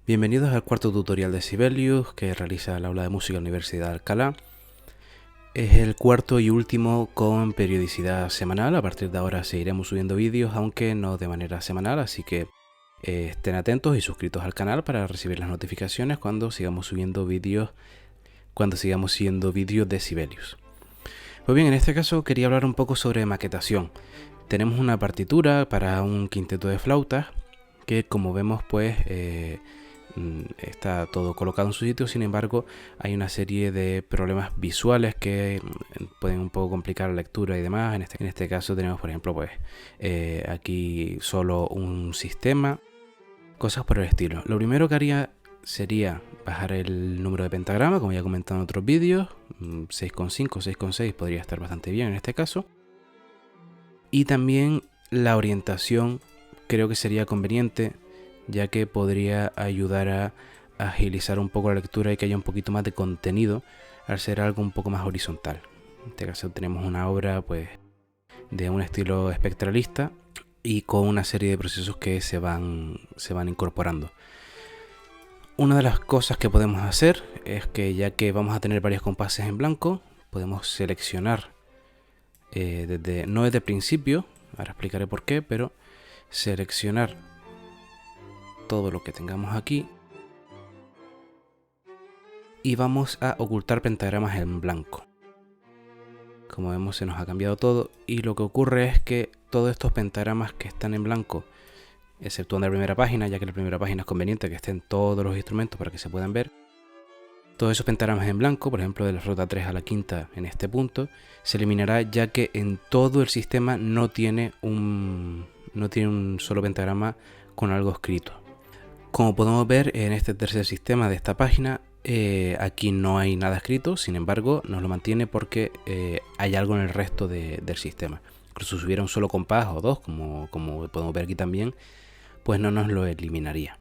Bienvenidos al cuarto tutorial de Sibelius que realiza el aula de música de la Universidad de Alcalá. Es el cuarto y último con periodicidad semanal. A partir de ahora seguiremos subiendo vídeos, aunque no de manera semanal, así que estén atentos y suscritos al canal para recibir las notificaciones cuando sigamos subiendo vídeos de Sibelius. Pues bien, en este caso quería hablar un poco sobre maquetación. Tenemos una partitura para un quinteto de flautas que, como vemos, pues está todo colocado en su sitio. Sin embargo, hay una serie de problemas visuales que pueden un poco complicar la lectura y demás. En este caso tenemos, por ejemplo, pues aquí solo un sistema, cosas por el estilo. Lo primero que haría sería bajar el número de pentagrama, como ya he comentado en otros vídeos. 6,5, 6,6 podría estar bastante bien en este caso. Y también la orientación creo que sería conveniente, ya que podría ayudar a agilizar un poco la lectura y que haya un poquito más de contenido al ser algo un poco más horizontal. En este caso tenemos una obra pues de un estilo espectralista y con una serie de procesos que se van incorporando. Una de las cosas que podemos hacer es que, ya que vamos a tener varios compases en blanco, podemos seleccionar no desde el principio, ahora explicaré por qué, pero seleccionar todo lo que tengamos aquí y vamos a ocultar pentagramas en blanco. Como vemos, se nos ha cambiado todo y lo que ocurre es que todos estos pentagramas que están en blanco, exceptuando la primera página, ya que la primera página es conveniente que estén todos los instrumentos para que se puedan ver, todos esos pentagramas en blanco, por ejemplo de la flauta 3 a la quinta en este punto, se eliminará, ya que en todo el sistema no tiene un solo pentagrama con algo escrito. Como podemos ver en este tercer sistema de esta página, aquí no hay nada escrito, sin embargo nos lo mantiene porque hay algo en el resto del sistema. Incluso si hubiera un solo compás o dos, como podemos ver aquí también, pues no nos lo eliminaría.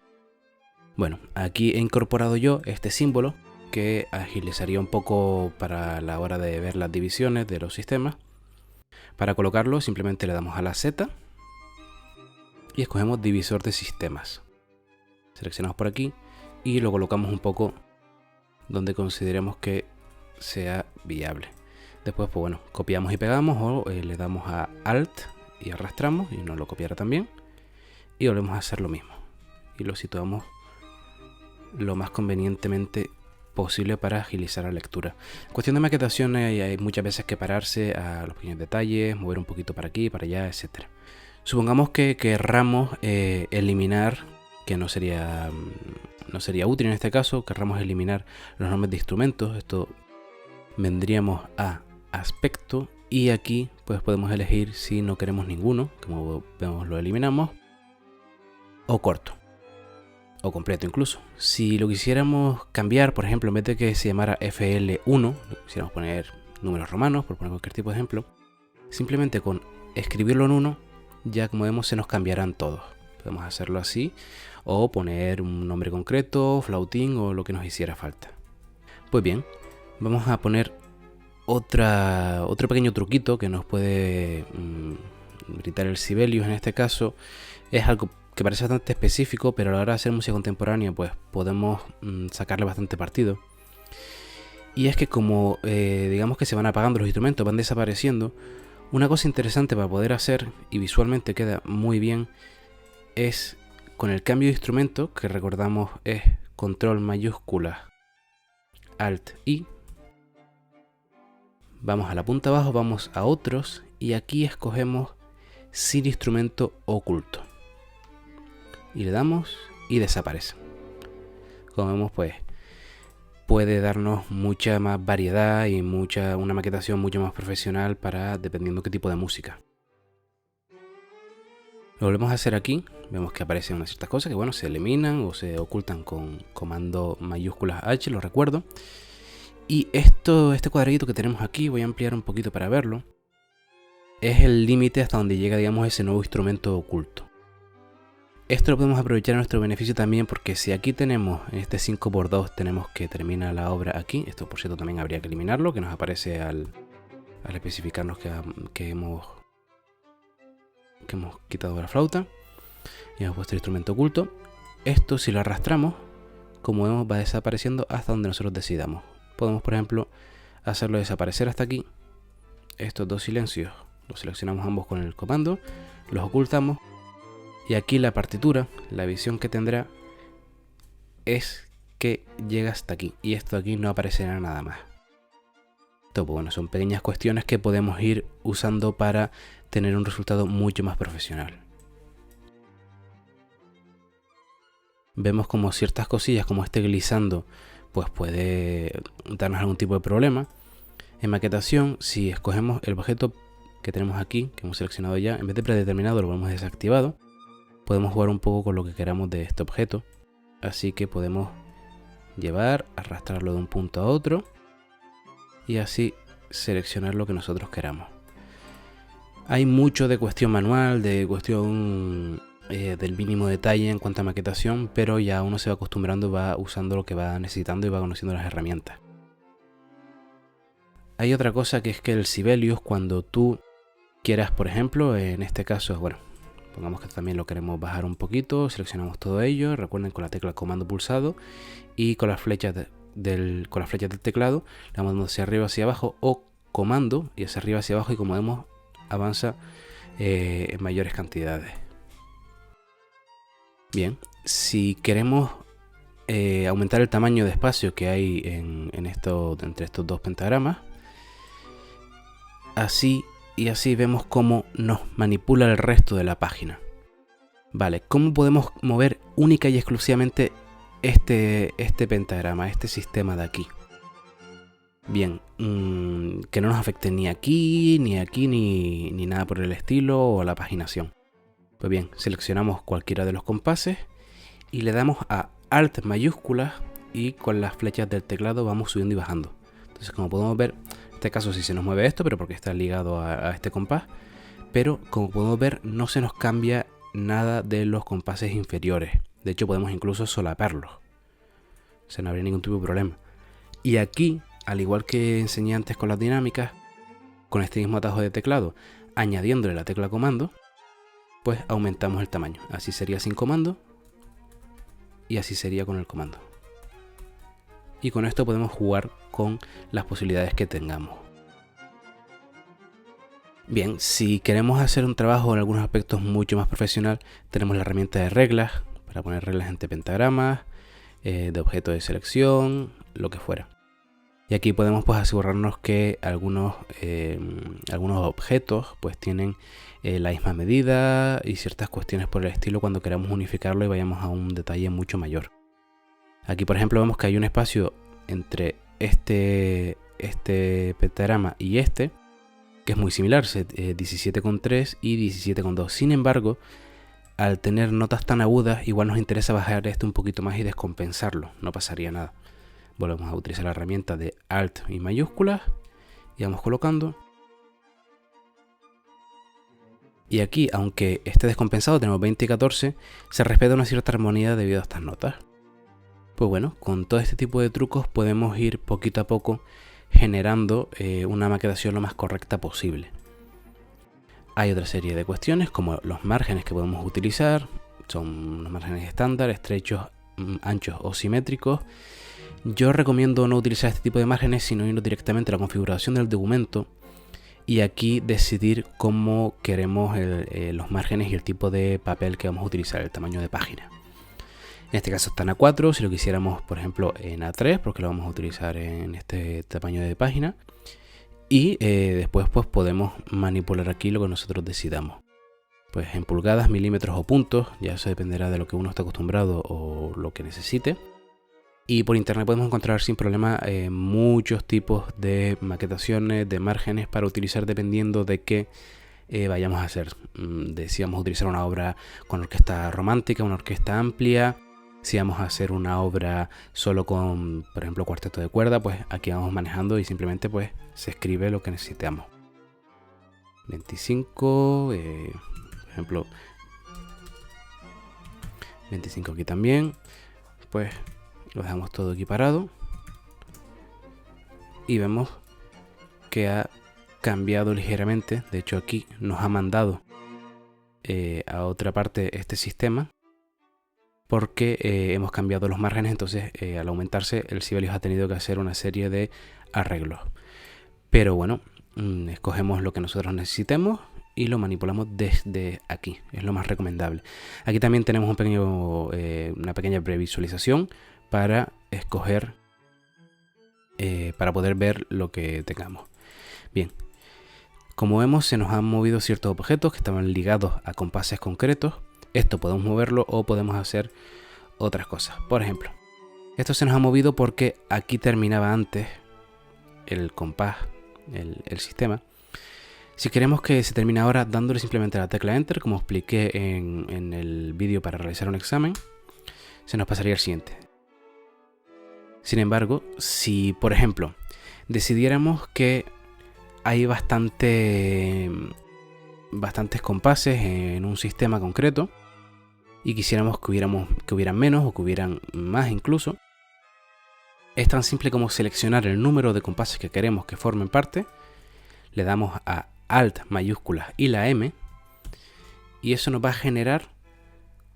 Bueno, aquí he incorporado yo este símbolo que agilizaría un poco para la hora de ver las divisiones de los sistemas. Para colocarlo simplemente le damos a la Z y escogemos divisor de sistemas. Seleccionamos por aquí y lo colocamos un poco donde consideremos que sea viable. Después, pues bueno, copiamos y pegamos o le damos a Alt y arrastramos y nos lo copiará también. Y volvemos a hacer lo mismo y lo situamos lo más convenientemente posible para agilizar la lectura. En cuestión de maquetación hay muchas veces que pararse a los pequeños detalles, mover un poquito para aquí, para allá, etc. Supongamos que querramos eliminar, que no sería útil en este caso, querramos eliminar los nombres de instrumentos. Esto vendríamos a aspecto y aquí pues podemos elegir si no queremos ninguno, como vemos lo eliminamos, o corto o completo incluso. Si lo quisiéramos cambiar, por ejemplo, en vez de que se llamara FL1, quisiéramos poner números romanos, por poner cualquier tipo de ejemplo, simplemente con escribirlo en 1, ya como vemos se nos cambiarán todos. Podemos hacerlo así o poner un nombre concreto, flautín o lo que nos hiciera falta. Pues bien, vamos a poner otro pequeño truquito que nos puede gritar el Sibelius en este caso. Es algo que parece bastante específico, pero a la hora de hacer música contemporánea pues podemos sacarle bastante partido. Y es que como digamos que se van apagando los instrumentos, van desapareciendo, una cosa interesante para poder hacer, y visualmente queda muy bien, es con el cambio de instrumento, que recordamos es control mayúscula Alt I, vamos a la punta abajo, vamos a otros y aquí escogemos sin instrumento oculto y le damos y desaparece. Como vemos, pues puede darnos mucha más variedad y una maquetación mucho más profesional para dependiendo qué tipo de música. Lo volvemos a hacer aquí, vemos que aparecen unas ciertas cosas que bueno, se eliminan o se ocultan con comando mayúsculas H, lo recuerdo. Y este cuadradito que tenemos aquí, voy a ampliar un poquito para verlo, es el límite hasta donde llega, digamos, ese nuevo instrumento oculto. Esto lo podemos aprovechar a nuestro beneficio también, porque si aquí tenemos, en este 5×2, tenemos que termina la obra aquí. Esto, por cierto, también habría que eliminarlo, que nos aparece al especificarnos que hemos quitado la flauta y hemos puesto el instrumento oculto. Esto, si lo arrastramos, como vemos va desapareciendo hasta donde nosotros decidamos. Podemos, por ejemplo, hacerlo desaparecer hasta aquí. Estos dos silencios los seleccionamos ambos con el comando, los ocultamos, y aquí la partitura, la visión que tendrá es que llega hasta aquí, y esto aquí no aparecerá nada más. Esto, pues, bueno, son pequeñas cuestiones que podemos ir usando para tener un resultado mucho más profesional. Vemos como ciertas cosillas como este glissando pues puede darnos algún tipo de problema. En maquetación, si escogemos el objeto que tenemos aquí, que hemos seleccionado ya, en vez de predeterminado lo ponemos desactivado, podemos jugar un poco con lo que queramos de este objeto. Así que podemos llevar, arrastrarlo de un punto a otro y así seleccionar lo que nosotros queramos. Hay mucho de cuestión manual, de cuestión del mínimo detalle en cuanto a maquetación, pero ya uno se va acostumbrando, va usando lo que va necesitando y va conociendo las herramientas. Hay otra cosa que es que el Sibelius, cuando tú quieras, por ejemplo, en este caso, bueno, pongamos que también lo queremos bajar un poquito, seleccionamos todo ello, recuerden con la tecla comando pulsado y con las flechas del teclado, le vamos dando hacia arriba, hacia abajo o comando y hacia arriba, hacia abajo, y como vemos avanza en mayores cantidades. Bien, si queremos aumentar el tamaño de espacio que hay entre estos dos pentagramas, así y así vemos cómo nos manipula el resto de la página. Vale, ¿cómo podemos mover única y exclusivamente este pentagrama, este sistema de aquí? Bien, que no nos afecte ni aquí, ni nada por el estilo, o la paginación. Pues bien, seleccionamos cualquiera de los compases y le damos a Alt mayúsculas y con las flechas del teclado vamos subiendo y bajando. Entonces, como podemos ver, en este caso sí se nos mueve esto, pero porque está ligado a este compás. Pero como podemos ver, no se nos cambia nada de los compases inferiores. De hecho, podemos incluso solaparlos. O sea, no habría ningún tipo de problema. Y aquí, al igual que enseñé antes con las dinámicas, con este mismo atajo de teclado, añadiéndole la tecla comando, pues aumentamos el tamaño. Así sería sin comando y así sería con el comando. Y con esto podemos jugar con las posibilidades que tengamos. Bien, si queremos hacer un trabajo en algunos aspectos mucho más profesional, tenemos la herramienta de reglas para poner reglas entre pentagramas, de objetos de selección, lo que fuera. Y aquí podemos pues asegurarnos que algunos objetos pues tienen la misma medida y ciertas cuestiones por el estilo cuando queramos unificarlo y vayamos a un detalle mucho mayor. Aquí, por ejemplo, vemos que hay un espacio entre este pentagrama y este, que es muy similar, 17,3 y 17,2. Sin embargo, al tener notas tan agudas, igual nos interesa bajar este un poquito más y descompensarlo, no pasaría nada. Volvemos a utilizar la herramienta de Alt y mayúsculas y vamos colocando. Y aquí, aunque esté descompensado, tenemos 20 y 14, se respeta una cierta armonía debido a estas notas. Pues bueno, con todo este tipo de trucos podemos ir poquito a poco generando una maquetación lo más correcta posible. Hay otra serie de cuestiones como los márgenes que podemos utilizar. Son los márgenes estándar, estrechos, anchos o simétricos. Yo recomiendo no utilizar este tipo de márgenes, sino ir directamente a la configuración del documento y aquí decidir cómo queremos los márgenes y el tipo de papel que vamos a utilizar, el tamaño de página. En este caso está en A4, si lo quisiéramos por ejemplo en A3, porque lo vamos a utilizar en este tamaño de página. Y después pues podemos manipular aquí lo que nosotros decidamos. Pues en pulgadas, milímetros o puntos, ya eso dependerá de lo que uno está acostumbrado o lo que necesite. Y por internet podemos encontrar sin problema muchos tipos de maquetaciones, de márgenes para utilizar dependiendo de qué vayamos a hacer. Si vamos a utilizar una obra con orquesta romántica, una orquesta amplia. Si vamos a hacer una obra solo con, por ejemplo, cuarteto de cuerda, pues aquí vamos manejando y simplemente pues se escribe lo que necesitamos. 25, por ejemplo, 25 aquí también. Pues lo dejamos todo equiparado y vemos que ha cambiado ligeramente. De hecho aquí nos ha mandado a otra parte este sistema, porque hemos cambiado los márgenes, entonces al aumentarse el Sibelius ha tenido que hacer una serie de arreglos. Pero bueno, escogemos lo que nosotros necesitemos y lo manipulamos desde aquí, es lo más recomendable. Aquí también tenemos una pequeña previsualización para escoger, para poder ver lo que tengamos. Bien, como vemos, se nos han movido ciertos objetos que estaban ligados a compases concretos. Esto podemos moverlo o podemos hacer otras cosas. Por ejemplo, esto se nos ha movido porque aquí terminaba antes el compás, el sistema. Si queremos que se termine ahora dándole simplemente la tecla Enter, como expliqué en el vídeo para realizar un examen, se nos pasaría al siguiente. Sin embargo, si por ejemplo decidiéramos que hay bastantes compases en un sistema concreto y quisiéramos que hubieran menos o que hubieran más incluso, es tan simple como seleccionar el número de compases que queremos que formen parte, le damos a Alt mayúsculas y la M, y eso nos va a generar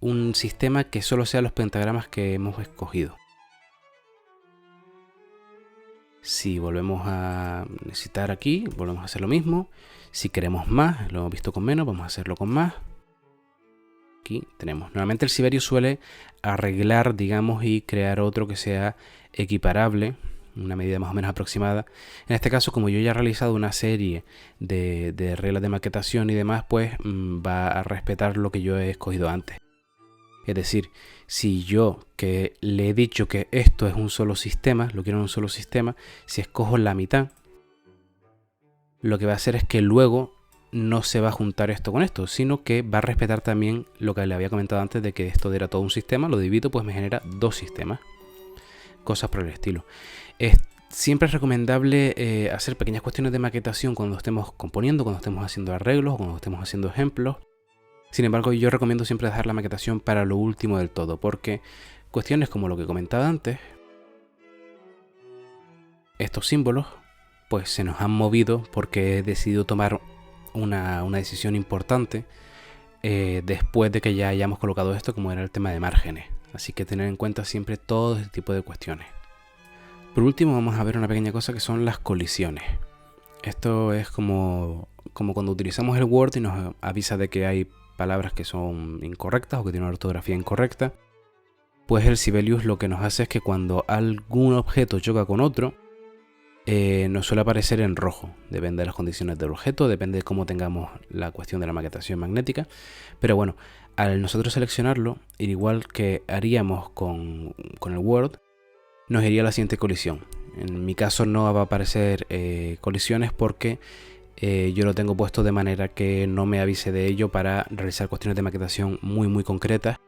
un sistema que solo sea los pentagramas que hemos escogido. Si volvemos a necesitar aquí, volvemos a hacer lo mismo. Si queremos más, lo hemos visto con menos, vamos a hacerlo con más. Aquí tenemos. Normalmente el Sibelius suele arreglar, digamos, y crear otro que sea equiparable, una medida más o menos aproximada. En este caso, como yo ya he realizado una serie de reglas de maquetación y demás, pues va a respetar lo que yo he escogido antes. Es decir, si yo que le he dicho que esto es un solo sistema, lo quiero en un solo sistema, si escojo la mitad, lo que va a hacer es que luego no se va a juntar esto con esto, sino que va a respetar también lo que le había comentado antes de que esto era todo un sistema, lo divido, pues me genera dos sistemas. Cosas por el estilo. Siempre es recomendable hacer pequeñas cuestiones de maquetación cuando estemos componiendo, cuando estemos haciendo arreglos o cuando estemos haciendo ejemplos. Sin embargo, yo recomiendo siempre dejar la maquetación para lo último del todo, porque cuestiones como lo que comentaba antes, estos símbolos, pues se nos han movido porque he decidido tomar una decisión importante después de que ya hayamos colocado esto, como era el tema de márgenes. Así que tener en cuenta siempre todo este tipo de cuestiones. Por último, vamos a ver una pequeña cosa que son las colisiones. Esto es como cuando utilizamos el Word y nos avisa de que hay palabras que son incorrectas o que tienen una ortografía incorrecta. Pues el Sibelius lo que nos hace es que cuando algún objeto choca con otro, nos suele aparecer en rojo. Depende de las condiciones del objeto, depende de cómo tengamos la cuestión de la maquetación magnética. Pero bueno, al nosotros seleccionarlo, igual que haríamos con el Word, nos iría a la siguiente colisión. En mi caso no va a aparecer colisiones porque yo lo tengo puesto de manera que no me avise de ello para realizar cuestiones de maquetación muy concretas.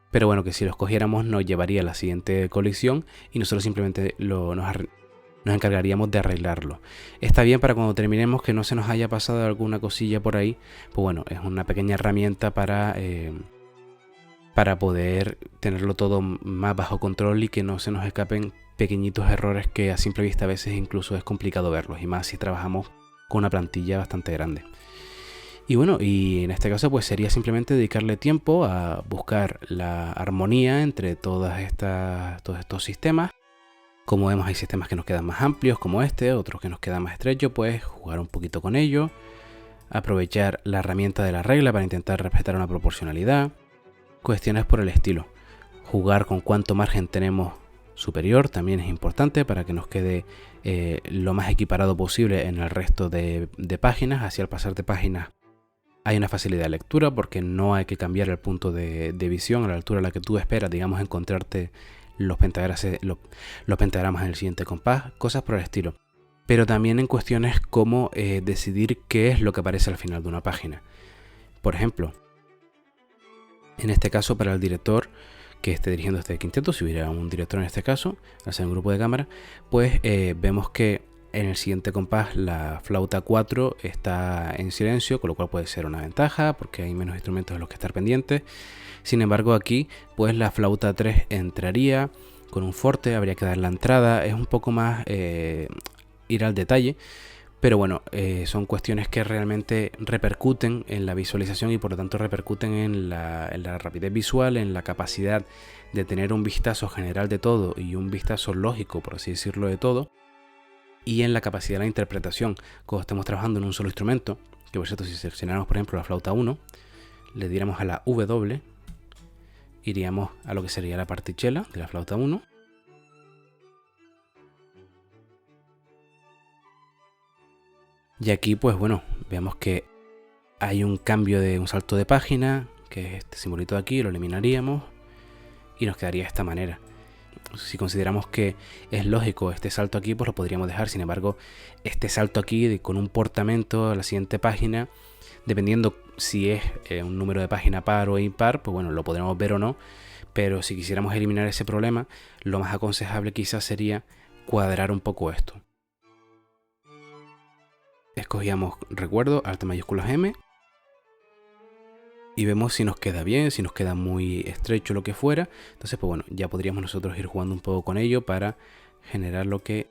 Pero bueno, que si lo escogiéramos nos llevaría a la siguiente colisión y nosotros simplemente nos encargaríamos de arreglarlo. Está bien para cuando terminemos que no se nos haya pasado alguna cosilla por ahí. Pues bueno, es una pequeña herramienta para poder tenerlo todo más bajo control y que no se nos escapen pequeñitos errores que a simple vista a veces incluso es complicado verlos, y más si trabajamos con una plantilla bastante grande. Y bueno, y en este caso pues sería simplemente dedicarle tiempo a buscar la armonía entre todos estos sistemas. Como vemos, hay sistemas que nos quedan más amplios como este, otros que nos quedan más estrechos, pues jugar un poquito con ello, aprovechar la herramienta de la regla para intentar respetar una proporcionalidad, cuestiones por el estilo. Jugar con cuánto margen tenemos superior también es importante para que nos quede lo más equiparado posible en el resto de páginas. Así al pasar de páginas hay una facilidad de lectura porque no hay que cambiar el punto de visión a la altura a la que tú esperas, digamos, encontrarte los pentagramas en el siguiente compás, cosas por el estilo. Pero también en cuestiones como decidir qué es lo que aparece al final de una página. Por ejemplo, en este caso para el director que esté dirigiendo este quinteto, si hubiera un director en este caso, al ser un grupo de cámara, pues vemos que en el siguiente compás la flauta 4 está en silencio, con lo cual puede ser una ventaja porque hay menos instrumentos de los que estar pendientes. Sin embargo, aquí pues la flauta 3 entraría con un forte, habría que dar la entrada, es un poco más ir al detalle, Pero bueno, son cuestiones que realmente repercuten en la visualización y por lo tanto repercuten en la rapidez visual, en la capacidad de tener un vistazo general de todo y un vistazo lógico, por así decirlo, de todo, y en la capacidad de la interpretación cuando estemos trabajando en un solo instrumento. Que por cierto, si seleccionáramos por ejemplo la flauta 1, le diéramos a la W, iríamos a lo que sería la particella de la flauta 1. Y aquí pues bueno, vemos que hay un cambio de un salto de página, que es este simbolito de aquí, lo eliminaríamos y nos quedaría de esta manera. Si consideramos que es lógico este salto aquí, pues lo podríamos dejar. Sin embargo, este salto aquí con un portamento a la siguiente página, dependiendo si es un número de página par o impar, pues bueno, lo podremos ver o no. Pero si quisiéramos eliminar ese problema, lo más aconsejable quizás sería cuadrar un poco esto. Escogíamos, recuerdo, Alt mayúsculas M. Y vemos si nos queda bien, si nos queda muy estrecho, lo que fuera. Entonces, pues bueno, ya podríamos nosotros ir jugando un poco con ello para generar lo que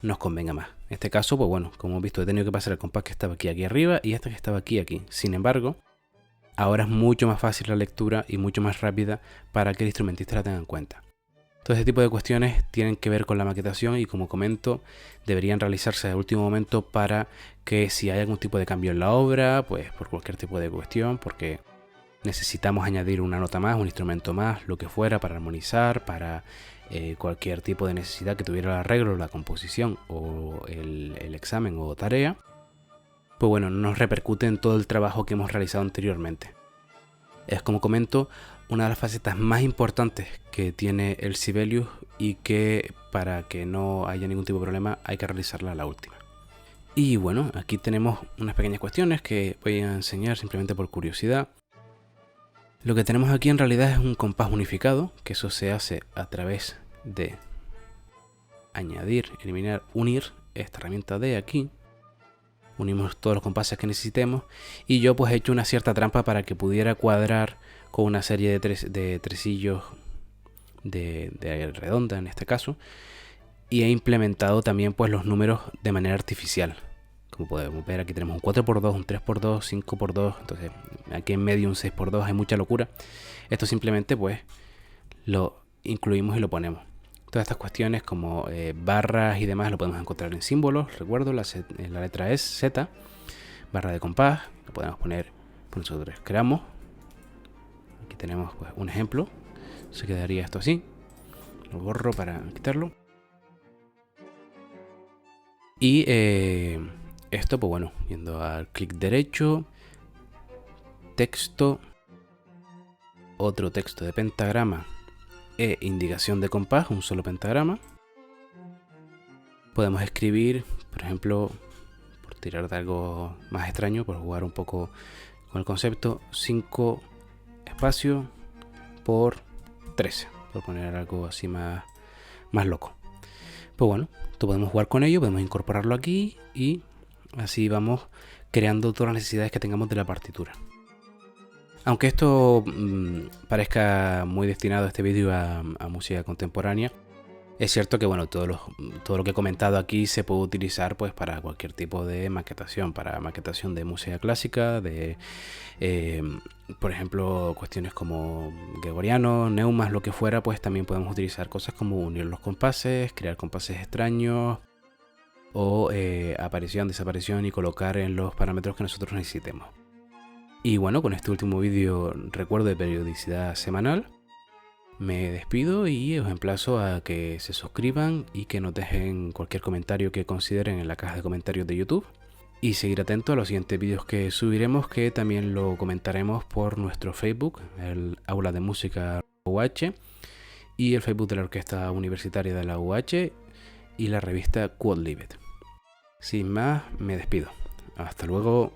nos convenga más. En este caso, pues bueno, como hemos visto, he tenido que pasar el compás que estaba aquí arriba y este que estaba aquí. Sin embargo, ahora es mucho más fácil la lectura y mucho más rápida para que el instrumentista la tenga en cuenta. Todo este tipo de cuestiones tienen que ver con la maquetación y, como comento, deberían realizarse de último momento para que si hay algún tipo de cambio en la obra, pues por cualquier tipo de cuestión, porque necesitamos añadir una nota más, un instrumento más, lo que fuera, para armonizar, para cualquier tipo de necesidad que tuviera el arreglo, la composición o el examen o tarea, pues bueno, nos repercute en todo el trabajo que hemos realizado anteriormente. Es, como comento, una de las facetas más importantes que tiene el Sibelius y que, para que no haya ningún tipo de problema, hay que realizarla a la última. Y bueno, aquí tenemos unas pequeñas cuestiones que voy a enseñar simplemente por curiosidad. Lo que tenemos aquí en realidad es un compás unificado, que eso se hace a través de añadir, eliminar, unir esta herramienta de aquí. Unimos todos los compases que necesitemos y yo pues he hecho una cierta trampa para que pudiera cuadrar con una serie de tresillos de redonda en este caso, y he implementado también pues los números de manera artificial. Como podemos ver, aquí tenemos un 4x2, un 3x2, 5x2, entonces aquí en medio un 6x2, hay mucha locura. Esto simplemente pues lo incluimos y lo ponemos. Todas estas cuestiones como barras y demás lo podemos encontrar en símbolos. Recuerdo, la letra es Z, barra de compás, lo podemos poner por nosotros queramos. Aquí tenemos pues un ejemplo. Se quedaría esto así. Lo borro para quitarlo. Y esto, pues bueno, yendo al clic derecho, texto, otro texto de pentagrama e indicación de compás, un solo pentagrama. Podemos escribir, por ejemplo, por tirar de algo más extraño, por jugar un poco con el concepto, 5 espacio por 13, por poner algo así más loco. Pues bueno, podemos jugar con ello, podemos incorporarlo aquí y así vamos creando todas las necesidades que tengamos de la partitura. Aunque esto parezca muy destinado a este vídeo a música contemporánea, es cierto que bueno, todo lo que he comentado aquí se puede utilizar pues para cualquier tipo de maquetación, para maquetación de música clásica, de por ejemplo cuestiones como gregoriano, neumas, lo que fuera, pues también podemos utilizar cosas como unir los compases, crear compases extraños o aparición, desaparición y colocar en los parámetros que nosotros necesitemos. Y bueno, con este último vídeo, recuerdo, de periodicidad semanal, me despido y os emplazo a que se suscriban y que nos dejen cualquier comentario que consideren en la caja de comentarios de YouTube. Y seguir atento a los siguientes vídeos que subiremos, que también lo comentaremos por nuestro Facebook, el Aula de Música UH, y el Facebook de la Orquesta Universitaria de la UH y la revista Quod Libet. Sin más, me despido. Hasta luego.